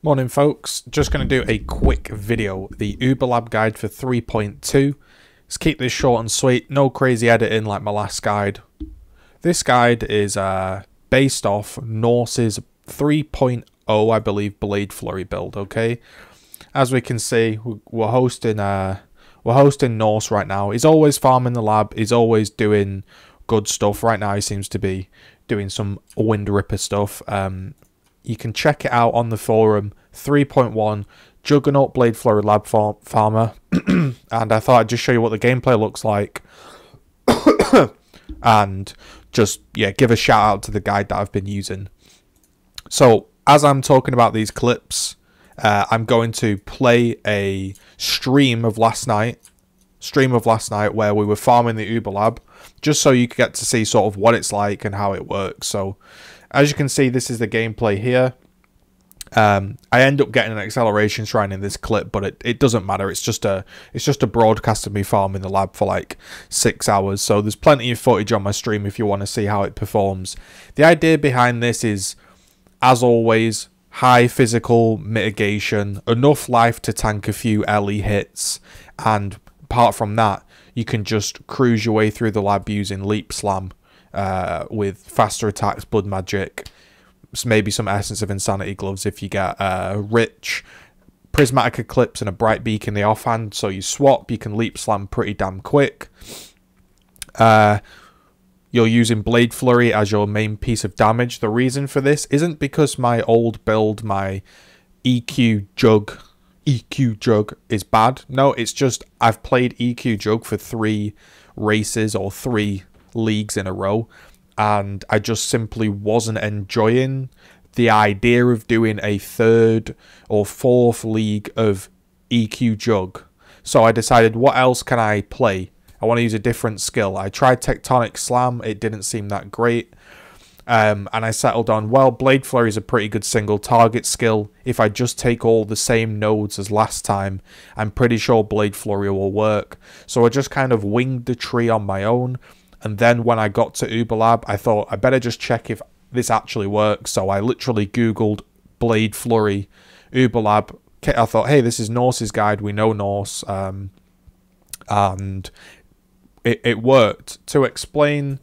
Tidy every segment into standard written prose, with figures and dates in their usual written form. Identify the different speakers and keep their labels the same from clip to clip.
Speaker 1: Morning folks, just going to do a quick video, the Uber Lab guide for 3.2. Let's keep this short and sweet, no crazy editing like my last guide. This guide is based off Norse's 3.0, I believe, BladeFlurry build, okay? As we can see, we're hosting Norse right now. He's always farming the lab, he's always doing good stuff. Right now he seems to be doing some Wind Ripper stuff. You can check it out on the forum. 3.1 Juggernaut BladeFlurry Lab Farmer. And I thought I'd just show you what the gameplay looks like. And just, yeah, give a shout out to the guide that I've been using. So, as I'm talking about these clips, I'm going to play a stream of last night. Where we were farming the Uber Lab. Just so you get to see sort of what it's like and how it works. So, as you can see, this is the gameplay here. I end up getting an acceleration shrine in this clip, but it doesn't matter. It's just a broadcast of me farming the lab for like 6 hours. So there's plenty of footage on my stream if you want to see how it performs. The idea behind this is, as always, high physical mitigation, enough life to tank a few LE hits, and apart from that, you can just cruise your way through the lab using Leap Slam. With faster attacks, blood magic, maybe some Essence of Insanity gloves if you get rich, prismatic eclipse and a bright beak in the offhand, so you swap, you can leap slam pretty damn quick. You're using BladeFlurry as your main piece of damage. The reason for this isn't because my old build, my EQ Jug is bad. No, it's just I've played EQ Jug for 3 races or 3 leagues in a row, and I just simply wasn't enjoying the idea of doing a 3rd or 4th league of EQ Jug. So I decided, what else can I play? I want to use a different skill. I tried Tectonic Slam, it didn't seem that great, and I settled on, well, BladeFlurry is a pretty good single target skill. If I just take all the same nodes as last time, I'm pretty sure BladeFlurry will work. So I just kind of winged the tree on my own. And then when I got to Uber Lab, I thought I better just check if this actually works. So I literally Googled BladeFlurry Uber Lab. I thought, hey, this is Norse's guide. We know Norse. And it worked. To explain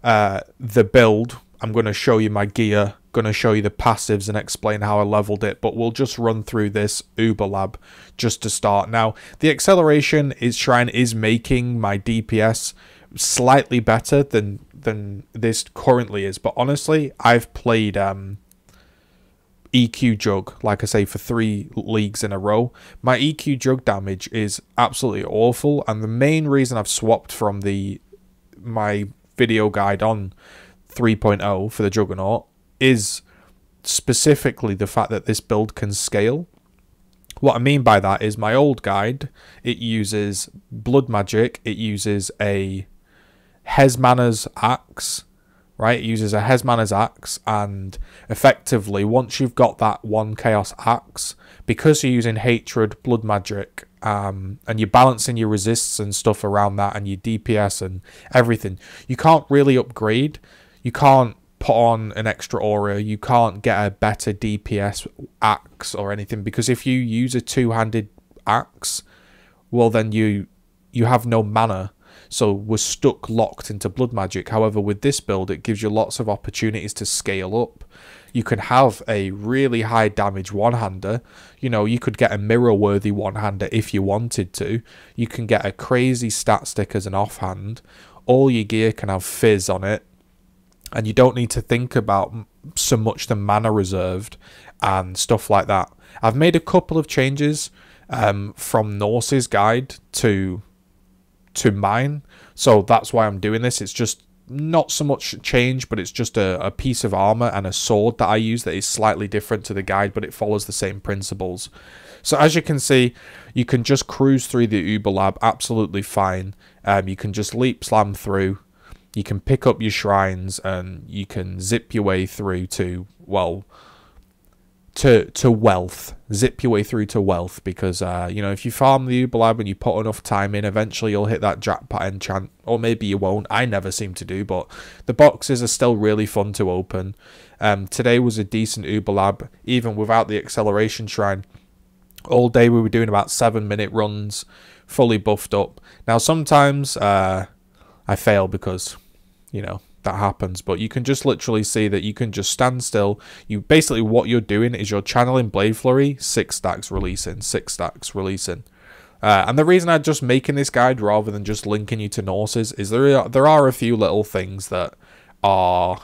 Speaker 1: the build, I'm going to show you my gear, going to show you the passives and explain how I leveled it. But we'll just run through this Uber Lab just to start. Now, the acceleration shrine is making my DPS slightly better than this currently is, but honestly, I've played EQ Jug, like I say, for 3 leagues in a row. My EQ Jug damage is absolutely awful, and the main reason I've swapped from my video guide on 3.0 for the Juggernaut is specifically the fact that this build can scale. What I mean by that is my old guide, it uses blood magic, it uses a Hezmana's axe, right? It uses a Hezmana's axe, and effectively, once you've got that 1 chaos axe, because you're using hatred, blood magic, and you're balancing your resists and stuff around that, and your DPS and everything, you can't really upgrade. You can't put on an extra aura, you can't get a better DPS axe or anything, because if you use a 2-handed axe, well then you have no mana. So we're stuck locked into blood magic. However, with this build, it gives you lots of opportunities to scale up. You can have a really high damage one-hander. You know, you could get a mirror-worthy one-hander if you wanted to. You can get a crazy stat stick as an offhand. All your gear can have fizz on it. And you don't need to think about so much the mana reserved and stuff like that. I've made a couple of changes from Norse's guide to mine, so that's why I'm doing this. It's just not so much change, but it's just a piece of armor and a sword that I use that is slightly different to the guide, but it follows the same principles. So as you can see, you can just cruise through the Uber Lab absolutely fine. You can just leap slam through, you can pick up your shrines, and you can zip your way through to, well, to wealth, zip your way through to wealth, because you know, if you farm the Uber Lab and you put enough time in, eventually you'll hit that jackpot enchant, or maybe you won't. I never seem to do, but the boxes are still really fun to open. Today was a decent Uber Lab, even without the acceleration shrine. All day we were doing about 7-minute runs, fully buffed up. Now sometimes I fail because, you know, that happens, but you can just literally see that you can just stand still. You basically, what you're doing is you're channeling BladeFlurry, 6 stacks releasing, 6 stacks releasing. And the reason I'm just making this guide rather than just linking you to Norses is there are a few little things that are,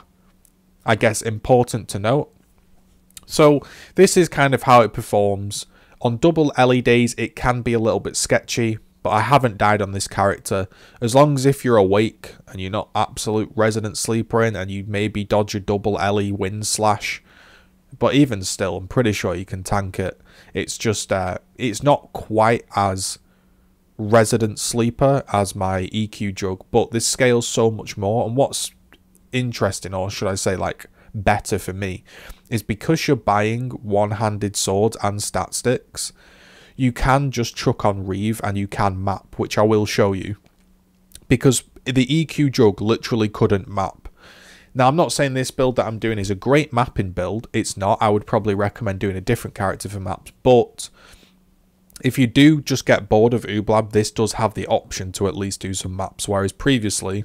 Speaker 1: I guess, important to note. So this is kind of how it performs. On double LE days, it can be a little bit sketchy, but I haven't died on this character. As long as if you're awake and you're not absolute resident sleeper in, and you maybe dodge a double LE wind slash, but even still, I'm pretty sure you can tank it. It's just, it's not quite as resident sleeper as my EQ jug, but this scales so much more. And what's interesting, or should I say like better for me, is because you're buying one-handed swords and stat sticks, you can just chuck on Reeve and you can map, which I will show you, because the EQ jug literally couldn't map. Now, I'm not saying this build that I'm doing is a great mapping build. It's not. I would probably recommend doing a different character for maps, but if you do just get bored of Ublab, this does have the option to at least do some maps, whereas previously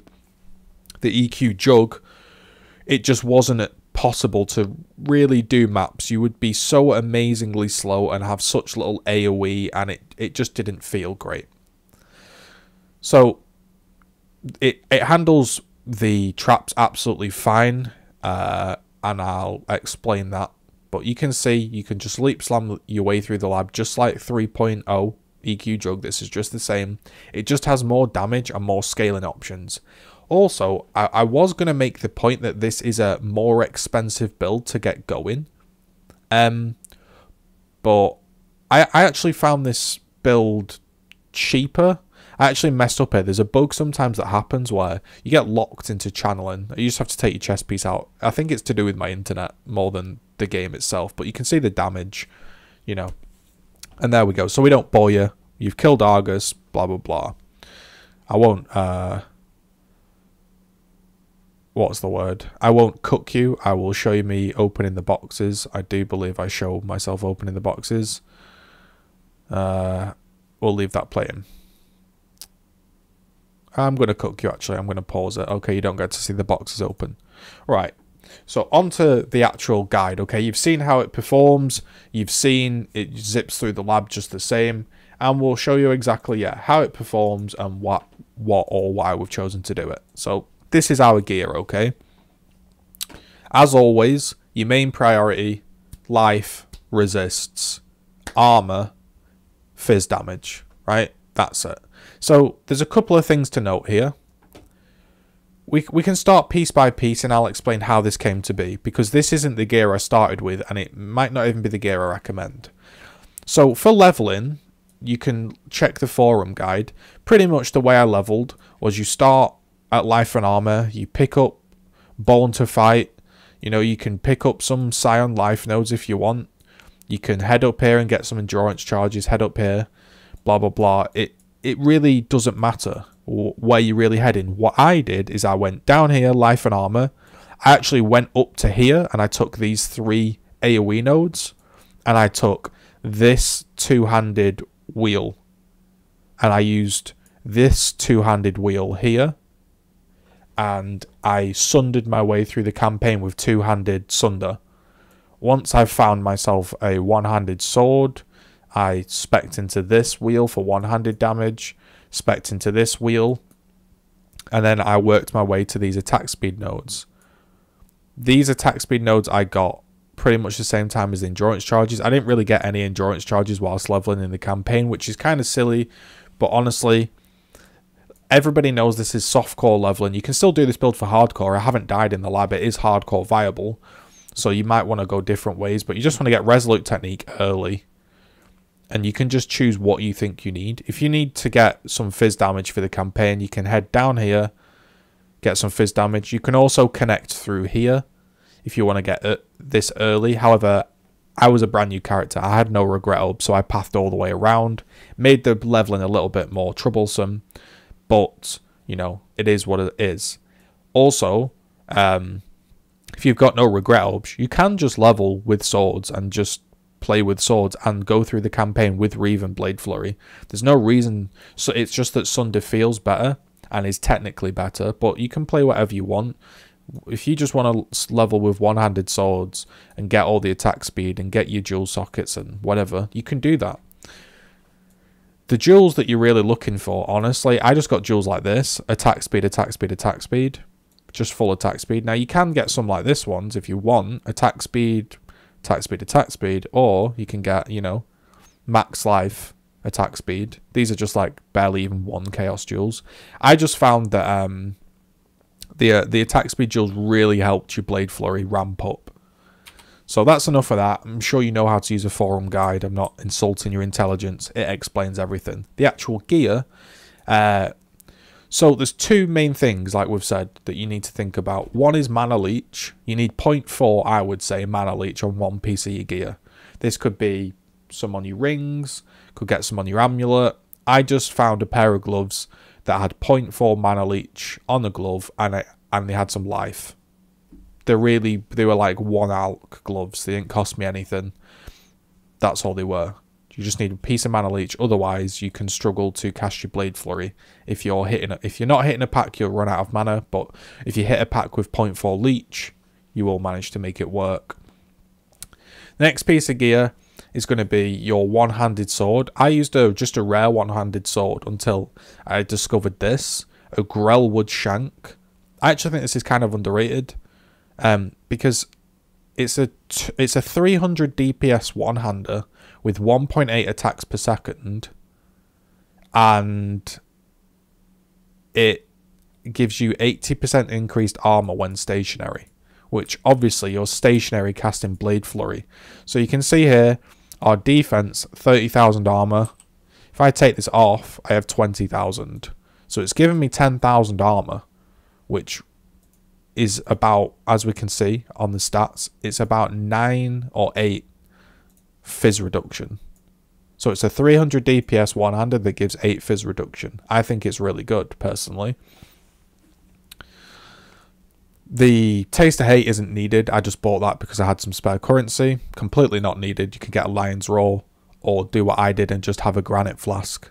Speaker 1: the EQ jug, it just wasn't possible to really do maps. You would be so amazingly slow and have such little AoE, and it just didn't feel great. So it handles the traps absolutely fine, and I'll explain that. But you can see you can just leap slam your way through the lab just like 3.0 EQ jug. This is just the same. It just has more damage and more scaling options. Also, I was going to make the point that this is a more expensive build to get going. But I actually found this build cheaper. I actually messed up here. There's a bug sometimes that happens where you get locked into channeling. You just have to take your chest piece out. I think it's to do with my internet more than the game itself. But you can see the damage, you know. And there we go. So we don't bore you. You've killed Argus, blah, blah, blah. I won't... what's the word? I won't cook you. I will show you me opening the boxes. I do believe I show myself opening the boxes. We'll leave that playing. I'm going to cook you, actually. I'm going to pause it. Okay, you don't get to see the boxes open. Right. So onto the actual guide. Okay, you've seen how it performs. You've seen it zips through the lab just the same. And we'll show you exactly, yeah, how it performs and what or why we've chosen to do it. So this is our gear, okay? As always, your main priority, life, resists, armor, fizz damage, right? That's it. So there's a couple of things to note here. We can start piece by piece, and I'll explain how this came to be, because this isn't the gear I started with, and it might not even be the gear I recommend. So for leveling, you can check the forum guide. Pretty much the way I leveled was you start at life and armor, you pick up Born to Fight, you know, you can pick up some Scion life nodes if you want. You can head up here and get some endurance charges, head up here, blah, blah, blah. It really doesn't matter where you're really heading. What I did is I went down here, life and armor. I actually went up to here and I took these 3 AoE nodes and I took this two-handed wheel and I used this two-handed wheel here, and I sundered my way through the campaign with two-handed sunder. Once I've found myself a one-handed sword, I spec'd into this wheel for one-handed damage, spec'd into this wheel, and then I worked my way to these attack speed nodes. These attack speed nodes I got pretty much the same time as the endurance charges. I didn't really get any endurance charges whilst leveling in the campaign, which is kind of silly, but honestly, everybody knows this is softcore leveling. You can still do this build for hardcore. I haven't died in the lab. It is hardcore viable, so you might want to go different ways, but you just want to get Resolute Technique early. And you can just choose what you think you need. If you need to get some fizz damage for the campaign, you can head down here, get some fizz damage. You can also connect through here if you want to get this early. However, I was a brand new character. I had no regret up, so I pathed all the way around. Made the leveling a little bit more troublesome. But, you know, it is what it is. Also, if you've got no regret ups, you can just level with swords and just play with swords and go through the campaign with Reeve and BladeFlurry. There's no reason. So it's just that Sunder feels better and is technically better, but you can play whatever you want. If you just want to level with one-handed swords and get all the attack speed and get your dual sockets and whatever, you can do that. The duels that you're really looking for, honestly, I just got duels like this. Attack speed, attack speed, attack speed. Just full attack speed. Now, you can get some like this ones if you want. Attack speed, attack speed, attack speed. Or you can get, you know, max life, attack speed. These are just like barely even 1 chaos duels. I just found that the attack speed duels really helped your BladeFlurry ramp up. So that's enough of that. I'm sure you know how to use a forum guide. I'm not insulting your intelligence. It explains everything. The actual gear. So there's 2 main things, like we've said, that you need to think about. One is mana leech. You need 0.4, I would say, mana leech on 1 piece of your gear. This could be some on your rings. Could get some on your amulet. I just found a pair of gloves that had 0.4 mana leech on the glove, and they had some life. They were like 1 alch gloves. They didn't cost me anything. That's all they were. You just need a piece of mana leech. Otherwise, you can struggle to cast your BladeFlurry. If you're not hitting a pack, you'll run out of mana. But if you hit a pack with 0.4 leech, you will manage to make it work. The next piece of gear is going to be your one-handed sword. I used just a rare one-handed sword until I discovered this, a Grellwood Shank. I actually think this is kind of underrated, because it's a 300 DPS one-hander with 1.8 attacks per second, and it gives you 80% increased armor when stationary, which obviously you're stationary casting BladeFlurry. So you can see here, our defense, 30,000 armor. If I take this off, I have 20,000. So it's giving me 10,000 armor, which is about, as we can see on the stats, it's about 9 or 8 fizz reduction. So it's a 300 DPS one-handed that gives 8 fizz reduction. I think it's really good, personally. The Taste of Hate isn't needed. I just bought that because I had some spare currency. Completely not needed. You can get a Lion's Roar or do what I did and just have a granite flask.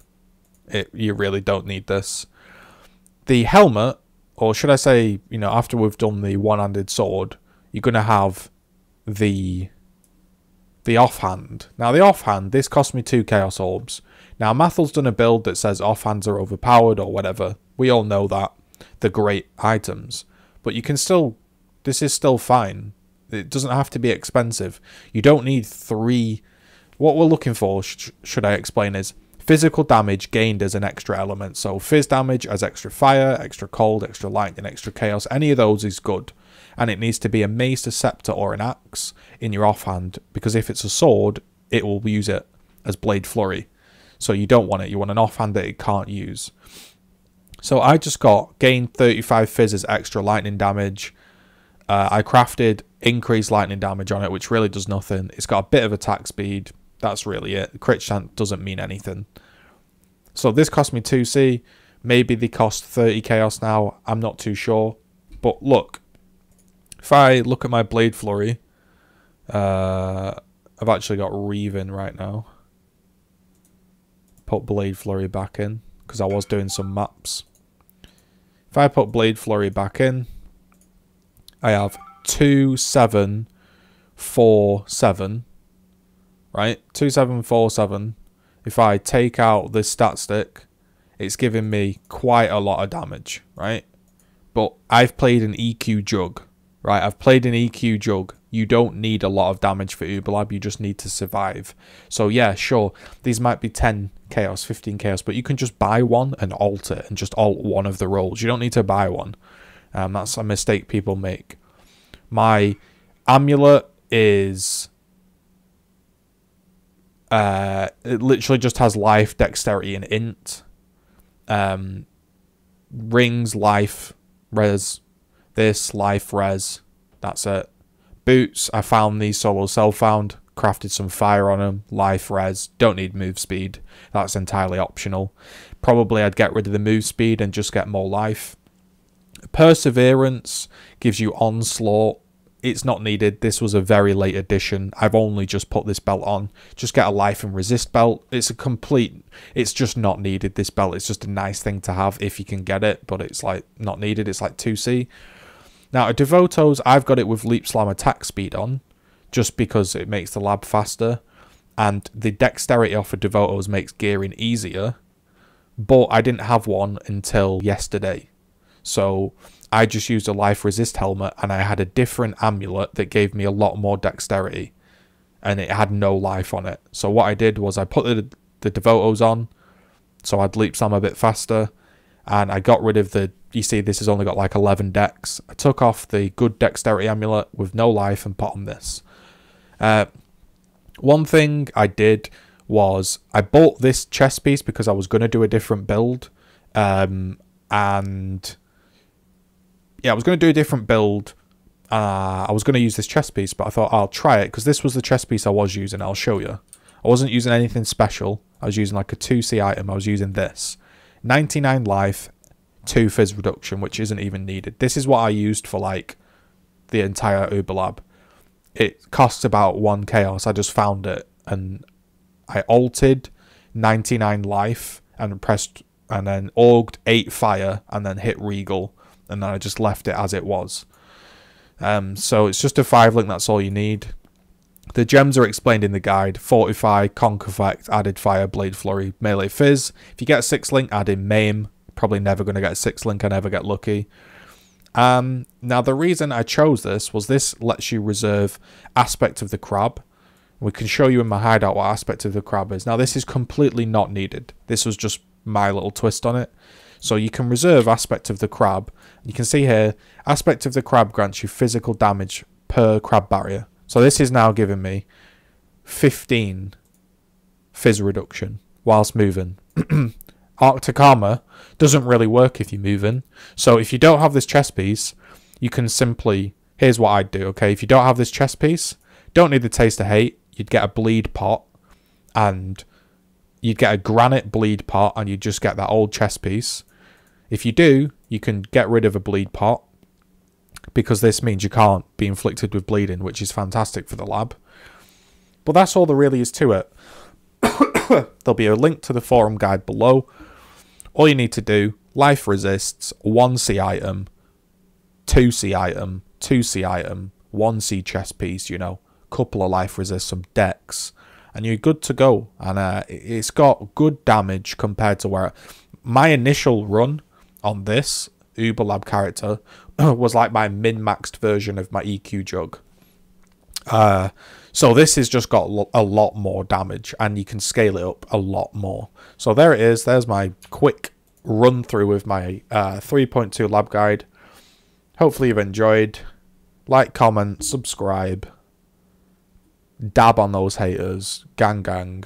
Speaker 1: You really don't need this. The helmet, or should I say, you know, after we've done the one-handed sword, you're going to have the offhand. Now, the offhand, this cost me 2 Chaos Orbs. Now, Mathel's done a build that says offhands are overpowered or whatever. We all know that. They're great items. But you can still, this is still fine. It doesn't have to be expensive. You don't need 3. What we're looking for, should I explain, is physical damage gained as an extra element. So fizz damage as extra fire, extra cold, extra lightning, extra chaos. Any of those is good. And it needs to be a mace, a scepter, or an axe in your offhand. Because if it's a sword, it will use it as BladeFlurry. So you don't want it. You want an offhand that it can't use. So I just got gained 35 fizz as extra lightning damage. I crafted increased lightning damage on it, which really does nothing. It's got a bit of attack speed. That's really it. Crit chance doesn't mean anything. So this cost me 2C. Maybe they cost 30 chaos now. I'm not too sure. But look, if I look at my BladeFlurry, I've actually got Reeve in right now. Put BladeFlurry back in because I was doing some maps. If I put BladeFlurry back in, I have 2747, right? 2747. If I take out this stat stick, it's giving me quite a lot of damage, right? But I've played an EQ Jug, right? I've played an EQ Jug. You don't need a lot of damage for Uberlab. You just need to survive. So yeah, sure, these might be 10 chaos, 15 chaos, but you can just buy one and alt it and just alt one of the rolls. You don't need to buy one. That's a mistake people make. My amulet is... it literally just has life, dexterity, and int. Rings, life, res. This, life, res. That's it. Boots, I found these solo self-found. crafted some fire on them, life, res, don't need move speed. That's entirely optional. Probably I'd get rid of the move speed and just get more life. Perseverance gives you onslaught. It's not needed. This was a very late addition. I've only just put this belt on. Just get a life and resist belt. It's just not needed, this belt. It's just a nice thing to have if you can get it, but it's like not needed. It's like 2C. Now, a Devoto's, I've got it with Leap Slam attack speed on, just because it makes the lab faster. And the dexterity off of Devoto's makes gearing easier. But I didn't have one until yesterday. So I just used a life resist helmet and I had a different amulet that gave me a lot more dexterity and it had no life on it. So what I did was I put the Devoto's on so I'd leap slam a bit faster, and I got rid of the, you see this has only got like 11 dex. I took off the good dexterity amulet with no life and put on this. One thing I did was I bought this chest piece because I was going to do a different build, and yeah, I was going to do a different build. I was going to use this chest piece, but I thought I'll try it because this was the chest piece I was using. I'll show you. I wasn't using anything special. I was using like a 2C item. I was using this. 99 life, 2 fizz reduction, which isn't even needed. This is what I used for like the entire Uber Lab. It costs about 1 chaos. I just found it and I altered 99 life and pressed and then auged 8 fire and then hit regal. And then I just left it as it was. So it's just a 5 link, that's all you need. The gems are explained in the guide. Fortify, Conk Effect, Added Fire, BladeFlurry, Melee Fizz. If you get a 6 link, add in Maim. Probably never going to get a 6 link, I never get lucky. Now the reason I chose this was this lets you reserve Aspect of the Crab. We can show you in my hideout what Aspect of the Crab is. Now this is completely not needed. This was just my little twist on it. So you can reserve Aspect of the Crab. You can see here, Aspect of the Crab grants you physical damage per crab barrier. So this is now giving me 15 fizz reduction whilst moving. Arctic Armor doesn't really work if you're moving. So if you don't have this chest piece, you can simply, here's what I'd do, okay? If you don't have this chest piece, don't need the Taste of Hate, you'd get a bleed pot and you'd get a granite bleed pot and you'd just get that old chest piece. If you do, you can get rid of a bleed pot because this means you can't be inflicted with bleeding, which is fantastic for the lab. But that's all there really is to it. There'll be a link to the forum guide below. All you need to do, life resists, 1C item, 2C item, 2C item, 1C chest piece, you know, couple of life resists, some dex, and you're good to go. And it's got good damage compared to where my initial run on this Uber Lab character was like my min-maxed version of my EQ jug. So this has just got a lot more damage and you can scale it up a lot more. So there it is. There's my quick run through with my 3.2 lab guide. Hopefully you've enjoyed. Like, comment, subscribe. Dab on those haters. Gang gang.